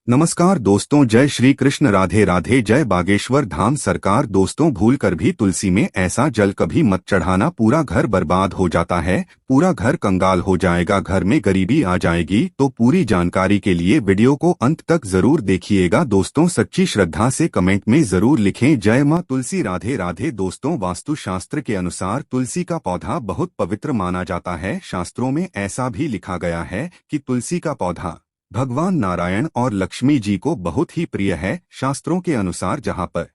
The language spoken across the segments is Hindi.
नमस्कार दोस्तों, जय श्री कृष्ण, राधे राधे, जय बागेश्वर धाम सरकार। दोस्तों, भूल कर भी तुलसी में ऐसा जल कभी मत चढ़ाना, पूरा घर बर्बाद हो जाता है, पूरा घर कंगाल हो जाएगा, घर में गरीबी आ जाएगी। तो पूरी जानकारी के लिए वीडियो को अंत तक जरूर देखिएगा। दोस्तों, सच्ची श्रद्धा से कमेंट में जरूर लिखें जय मां तुलसी, राधे राधे। दोस्तों, वास्तु शास्त्र के अनुसार तुलसी का पौधा बहुत पवित्र माना जाता है। शास्त्रों में ऐसा भी लिखा गया है कि तुलसी का पौधा भगवान नारायण और लक्ष्मी जी को बहुत ही प्रिय है। शास्त्रों के अनुसार जहाँ पर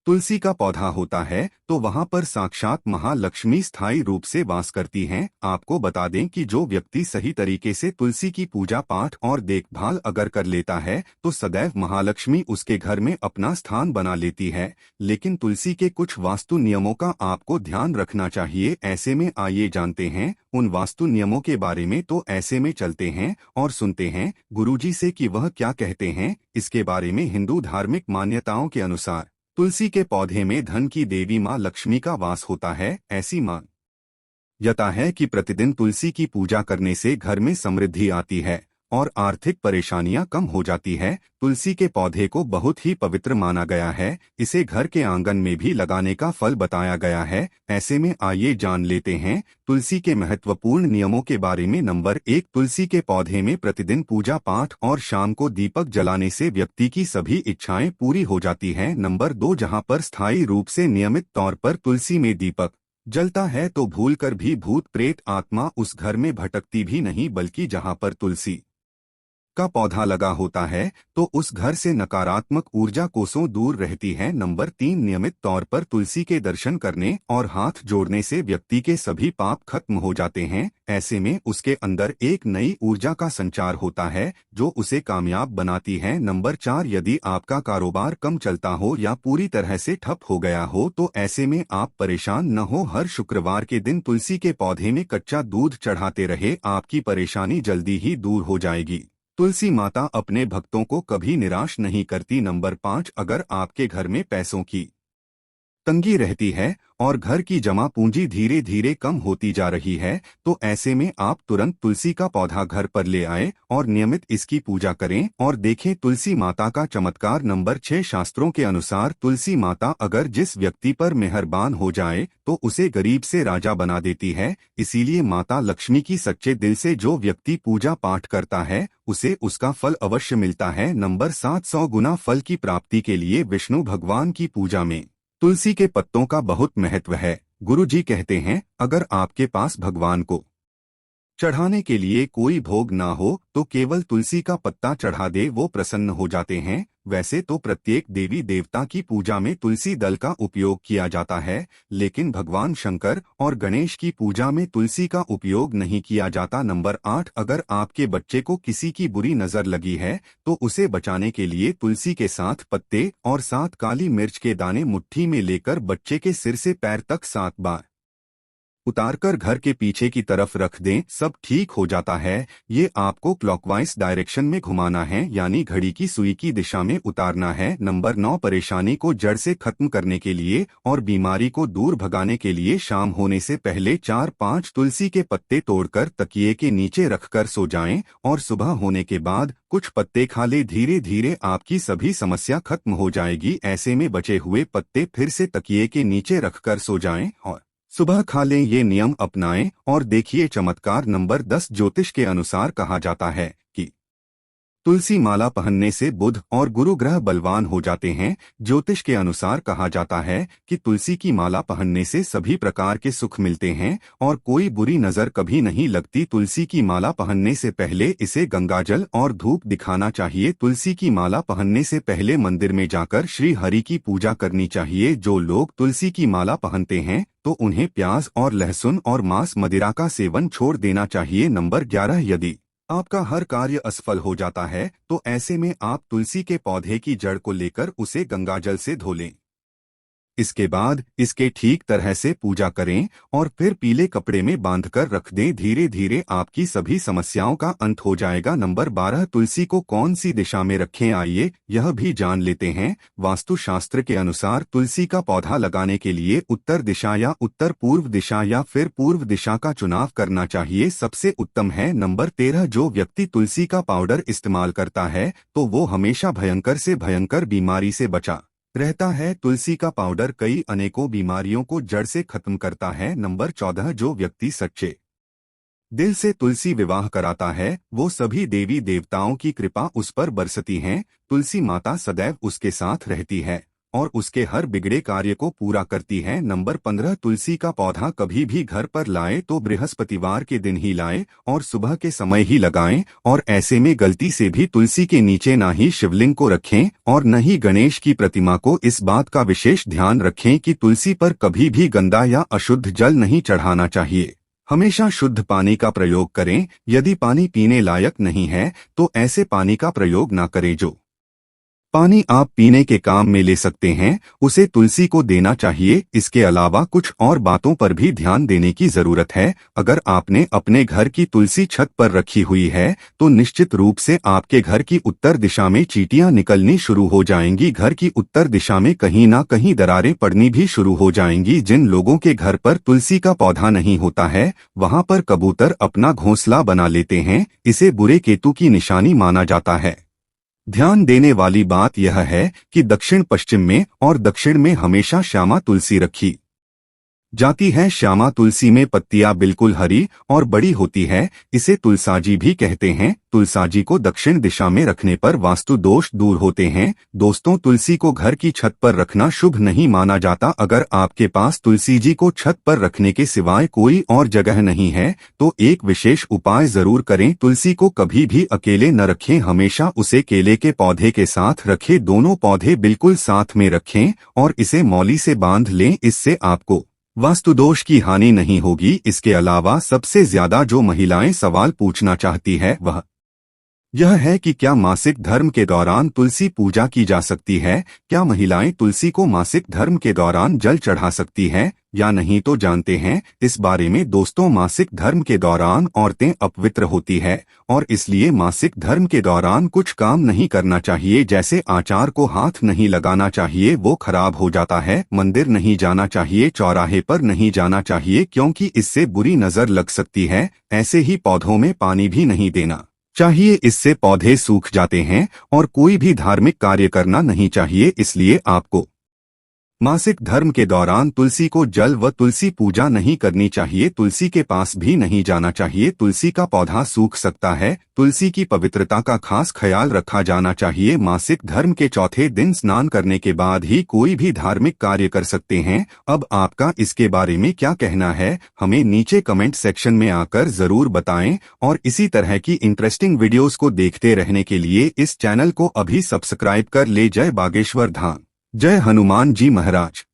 तुलसी का पौधा होता है तो वहां पर साक्षात महालक्ष्मी स्थायी रूप से वास करती हैं। आपको बता दें कि जो व्यक्ति सही तरीके से तुलसी की पूजा पाठ और देखभाल अगर कर लेता है तो सदैव महालक्ष्मी उसके घर में अपना स्थान बना लेती है। लेकिन तुलसी के कुछ वास्तु नियमों का आपको ध्यान रखना चाहिए। ऐसे में आइए जानते हैं उन वास्तु नियमों के बारे में। तो ऐसे में चलते हैं और सुनते हैं गुरुजी से कि वह क्या कहते हैं इसके बारे में। हिंदू धार्मिक मान्यताओं के अनुसार तुलसी के पौधे में धन की देवी मां लक्ष्मी का वास होता है। ऐसी मान्यता है कि प्रतिदिन तुलसी की पूजा करने से घर में समृद्धि आती है और आर्थिक परेशानियां कम हो जाती है। तुलसी के पौधे को बहुत ही पवित्र माना गया है। इसे घर के आंगन में भी लगाने का फल बताया गया है। ऐसे में आइए जान लेते हैं तुलसी के महत्वपूर्ण नियमों के बारे में। नंबर 1, तुलसी के पौधे में प्रतिदिन पूजा पाठ और शाम को दीपक जलाने से व्यक्ति की सभी इच्छाएं पूरी हो जाती हैं। नंबर 2, जहां पर स्थायी रूप से नियमित तौर पर तुलसी में दीपक जलता है तो भूलकर भी भूत प्रेत आत्मा उस घर में भटकती भी नहीं, बल्कि जहां पर तुलसी का पौधा लगा होता है तो उस घर से नकारात्मक ऊर्जा कोसों दूर रहती है। नंबर 3, नियमित तौर पर तुलसी के दर्शन करने और हाथ जोड़ने से व्यक्ति के सभी पाप खत्म हो जाते हैं। ऐसे में उसके अंदर एक नई ऊर्जा का संचार होता है जो उसे कामयाब बनाती है। नंबर 4, यदि आपका कारोबार कम चलता हो या पूरी तरह से ठप हो गया हो तो ऐसे में आप परेशान न हो। हर शुक्रवार के दिन तुलसी के पौधे में कच्चा दूध चढ़ाते रहे, आपकी परेशानी जल्दी ही दूर हो जाएगी। तुलसी माता अपने भक्तों को कभी निराश नहीं करती। नंबर 5, अगर आपके घर में पैसों की तंगी रहती है और घर की जमा पूंजी धीरे धीरे कम होती जा रही है तो ऐसे में आप तुरंत तुलसी का पौधा घर पर ले आएं और नियमित इसकी पूजा करें और देखें तुलसी माता का चमत्कार। नंबर 6, शास्त्रों के अनुसार तुलसी माता अगर जिस व्यक्ति पर मेहरबान हो जाए तो उसे गरीब से राजा बना देती है। इसीलिए माता लक्ष्मी की सच्चे दिल से जो व्यक्ति पूजा पाठ करता है उसे उसका फल अवश्य मिलता है। नंबर 7, 100 गुना फल की प्राप्ति के लिए विष्णु भगवान की पूजा में तुलसी के पत्तों का बहुत महत्व है। गुरु जी कहते हैं, अगर आपके पास भगवान को चढ़ाने के लिए कोई भोग ना हो तो केवल तुलसी का पत्ता चढ़ा दे, वो प्रसन्न हो जाते हैं। वैसे तो प्रत्येक देवी देवता की पूजा में तुलसी दल का उपयोग किया जाता है, लेकिन भगवान शंकर और गणेश की पूजा में तुलसी का उपयोग नहीं किया जाता। नंबर 8, अगर आपके बच्चे को किसी की बुरी नजर लगी है तो उसे बचाने के लिए तुलसी के 7 पत्ते और 7 काली मिर्च के दाने मुट्ठी में लेकर बच्चे के सिर से पैर तक 7 बार उतारकर घर के पीछे की तरफ रख दें, सब ठीक हो जाता है। ये आपको क्लॉकवाइज डायरेक्शन में घुमाना है, यानी घड़ी की सुई की दिशा में उतारना है। नंबर 9, परेशानी को जड़ से खत्म करने के लिए और बीमारी को दूर भगाने के लिए शाम होने से पहले 4-5 तुलसी के पत्ते तोड़कर तकिए के नीचे रखकर सो जाएं और सुबह होने के बाद कुछ पत्ते खा ले। धीरे धीरे आपकी सभी समस्या खत्म हो जाएगी। ऐसे में बचे हुए पत्ते फिर से तकिए के नीचे रखकर सो जाएं और सुबह खा लें। ये नियम अपनाएं और देखिए चमत्कार। नंबर 10, ज्योतिष के अनुसार कहा जाता है कि तुलसी माला पहनने से बुध और गुरु ग्रह बलवान हो जाते हैं। ज्योतिष के अनुसार कहा जाता है कि तुलसी की माला पहनने से सभी प्रकार के सुख मिलते हैं और कोई बुरी नजर कभी नहीं लगती। तुलसी की माला पहनने से पहले इसे गंगाजल और धूप दिखाना चाहिए। तुलसी की माला पहनने से पहले मंदिर में जाकर श्री हरि की पूजा करनी चाहिए। जो लोग तुलसी की माला पहनते हैं तो उन्हें प्याज और लहसुन और मांस मदिरा का सेवन छोड़ देना चाहिए। नंबर 11, यदि आपका हर कार्य असफल हो जाता है तो ऐसे में आप तुलसी के पौधे की जड़ को लेकर उसे गंगाजल से धो लें। इसके बाद इसके ठीक तरह से पूजा करें और फिर पीले कपड़े में बांधकर रख दें। धीरे धीरे आपकी सभी समस्याओं का अंत हो जाएगा। नंबर 12, तुलसी को कौन सी दिशा में रखें, आइए यह भी जान लेते हैं। वास्तु शास्त्र के अनुसार तुलसी का पौधा लगाने के लिए उत्तर दिशा या उत्तर पूर्व दिशा या फिर पूर्व दिशा का चुनाव करना चाहिए, सबसे उत्तम है। नंबर 13, जो व्यक्ति तुलसी का पाउडर इस्तेमाल करता है तो वो हमेशा भयंकर से भयंकर बीमारी से बचा रहता है। तुलसी का पाउडर कई अनेकों बीमारियों को जड़ से खत्म करता है। नंबर 14, जो व्यक्ति सच्चे दिल से तुलसी विवाह कराता है वो सभी देवी देवताओं की कृपा उस पर बरसती है। तुलसी माता सदैव उसके साथ रहती है और उसके हर बिगड़े कार्य को पूरा करती है। नंबर 15, तुलसी का पौधा कभी भी घर पर लाए तो बृहस्पतिवार के दिन ही लाए और सुबह के समय ही लगाएं, और ऐसे में गलती से भी तुलसी के नीचे ना ही शिवलिंग को रखें और न ही गणेश की प्रतिमा को। इस बात का विशेष ध्यान रखें कि तुलसी पर कभी भी गंदा या अशुद्ध जल नहीं चढ़ाना चाहिए। हमेशा शुद्ध पानी का प्रयोग करें। यदि पानी पीने लायक नहीं है तो ऐसे पानी का प्रयोग ना करें। जो पानी आप पीने के काम में ले सकते हैं उसे तुलसी को देना चाहिए। इसके अलावा कुछ और बातों पर भी ध्यान देने की जरूरत है। अगर आपने अपने घर की तुलसी छत पर रखी हुई है तो निश्चित रूप से आपके घर की उत्तर दिशा में चींटियां निकलनी शुरू हो जाएंगी। घर की उत्तर दिशा में कहीं ना कहीं दरारें पड़नी भी शुरू हो जाएंगी। जिन लोगों के घर पर तुलसी का पौधा नहीं होता है वहां पर कबूतर अपना घोंसला बना लेते हैं। इसे बुरे केतु की निशानी माना जाता है। ध्यान देने वाली बात यह है कि दक्षिण पश्चिम में और दक्षिण में हमेशा श्यामा तुलसी रखी जाती है। श्यामा तुलसी में पत्तियां बिल्कुल हरी और बड़ी होती है। इसे तुलसाजी भी कहते हैं। तुलसाजी को दक्षिण दिशा में रखने पर वास्तु दोष दूर होते हैं। दोस्तों, तुलसी को घर की छत पर रखना शुभ नहीं माना जाता। अगर आपके पास तुलसी जी को छत पर रखने के सिवाय कोई और जगह नहीं है तो एक विशेष उपाय जरूर करें। तुलसी को कभी भी अकेले न रखें, हमेशा उसे केले के पौधे के साथ रखें। दोनों पौधे बिल्कुल साथ में रखें और इसे मौली से बांध लें। इससे आपको वास्तुदोष की हानि नहीं होगी। इसके अलावा सबसे ज्यादा जो महिलाएं सवाल पूछना चाहती है वह यह है कि क्या मासिक धर्म के दौरान तुलसी पूजा की जा सकती है। क्या महिलाएं तुलसी को मासिक धर्म के दौरान जल चढ़ा सकती हैं या नहीं, तो जानते हैं इस बारे में। दोस्तों, मासिक धर्म के दौरान औरतें अपवित्र होती है और इसलिए मासिक धर्म के दौरान कुछ काम नहीं करना चाहिए। जैसे आचार को हाथ नहीं लगाना चाहिए, वो खराब हो जाता है। मंदिर नहीं जाना चाहिए, चौराहे पर नहीं जाना चाहिए क्योंकि इससे बुरी नजर लग सकती है। ऐसे ही पौधों में पानी भी नहीं देना चाहिए, इससे पौधे सूख जाते हैं। और कोई भी धार्मिक कार्य करना नहीं चाहिए। इसलिए आपको मासिक धर्म के दौरान तुलसी को जल व तुलसी पूजा नहीं करनी चाहिए। तुलसी के पास भी नहीं जाना चाहिए। तुलसी का पौधा सूख सकता है। तुलसी की पवित्रता का खास ख्याल रखा जाना चाहिए। मासिक धर्म के चौथे दिन स्नान करने के बाद ही कोई भी धार्मिक कार्य कर सकते हैं। अब आपका इसके बारे में क्या कहना है, हमें नीचे कमेंट सेक्शन में आकर जरूर बताएं। और इसी तरह की इंटरेस्टिंग वीडियोस को देखते रहने के लिए इस चैनल को अभी सब्सक्राइब कर ले। जय बागेश्वर धाम, जय हनुमान जी महाराज।